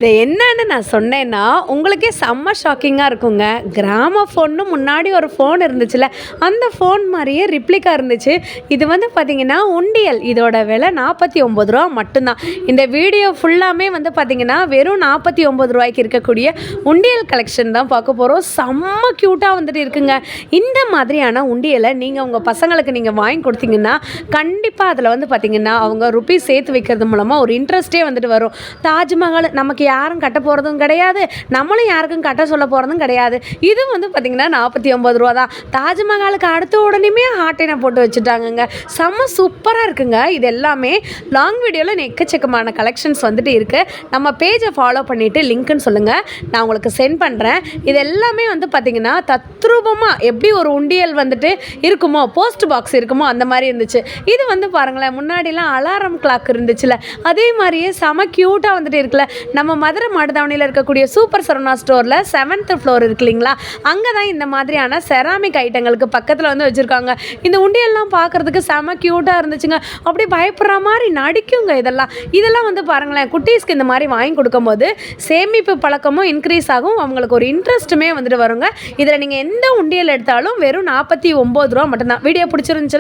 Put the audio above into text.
இது என்னன்னு நான் சொன்னேன்னா, உங்களுக்கே செம்ம ஷாக்கிங்கா இருக்குங்க. கிராமஃபோன்னு முன்னாடி ஒரு ஃபோன் இருந்துச்சுல்ல, அந்த ஃபோன் மாரியே ரிப்ளிகா இருந்துச்சு. இது வந்து பார்த்தீங்கன்னா, உண்டியல். இதோட விலை ரூ. 49 மட்டும்தான். இந்த வீடியோ ஃபுல்லாமே வந்து பார்த்தீங்கன்னா, வெறும் ரூ. 49க்கு இருக்கக்கூடிய உண்டியல் கலெக்ஷன் தான் பார்க்க போறோம். செம்ம க்யூட்டா வந்துட்டு இருக்குங்க. இந்த மாதிரியான உண்டியலை நீங்க உங்க பசங்களுக்கு நீங்க வாங்கி கொடுத்தீங்கன்னா, கண்டிப்பா அதில வந்து பார்த்தீங்கன்னா, அவங்க ருப்பீஸ் சேர்த்து வைக்கிறது மூலமா ஒரு இன்ட்ரெஸ்ட்டே வந்துட்டு வரும். தாஜ்மஹால் நமக்கு யாரும் கட்ட போகிறதும் கிடையாது, நம்மளும் யாருக்கும் கட்ட சொல்ல போகிறதும் கிடையாது. இது வந்து பார்த்திங்கன்னா ரூ. 49 தான். தாஜ்மஹாலுக்கு அடுத்த உடனேயுமே ஹார்ட்டினை போட்டு வச்சுட்டாங்கங்க. செம்ம சூப்பராக இருக்குங்க. இது எல்லாமே லாங் வீடியோவில் எக்கச்சக்கமான கலெக்ஷன்ஸ் வந்துட்டு இருக்குது. நம்ம பேஜை ஃபாலோ பண்ணிவிட்டு லிங்க்குன்னு சொல்லுங்கள், நான் உங்களுக்கு சென்ட் பண்ணுறேன். இது எல்லாமே வந்து பார்த்திங்கன்னா தத்ரூபமாக எப்படி ஒரு உண்டியல் வந்துட்டு இருக்குமோ, போஸ்ட் பாக்ஸ் இருக்குமோ அந்த மாதிரி இருந்துச்சு. இது வந்து பாருங்களேன், முன்னாடிலாம் அலாரம் கிளாக் இருந்துச்சுல, அதே மாதிரியே செம க்யூட்டாக வந்துட்டு இருக்குல்ல. நம்ம மதுரை மாடுதாவணியில் இருக்கக்கூடிய சூப்பர் சரவணா ஸ்டோரில் 7th ஃப்ளோர் இருக்கு இல்லைங்களா, அங்கே தான் இந்த மாதிரியான செராமிக் ஐட்டங்களுக்கு பக்கத்தில் வந்து வச்சுருக்காங்க. இந்த உண்டியெல்லாம் பார்க்குறதுக்கு செம க்யூட்டாக இருந்துச்சுங்க. அப்படியே பயப்படுற மாதிரி நடிக்குங்க. இதெல்லாம் வந்து பாருங்களேன், குட்டீஸ்க்கு இந்த மாதிரி வாங்கி கொடுக்கும்போது சேமிப்பு பழக்கமும் இன்க்ரீஸ் ஆகும், அவங்களுக்கு ஒரு இன்ட்ரெஸ்ட்டுமே வந்துட்டு வருங்க. இதில் நீங்கள் எந்த உண்டியல் எடுத்தாலும் வெறும் ரூ. 49 மட்டும்தான். வீடியோ பிடிச்சிருந்துச்சு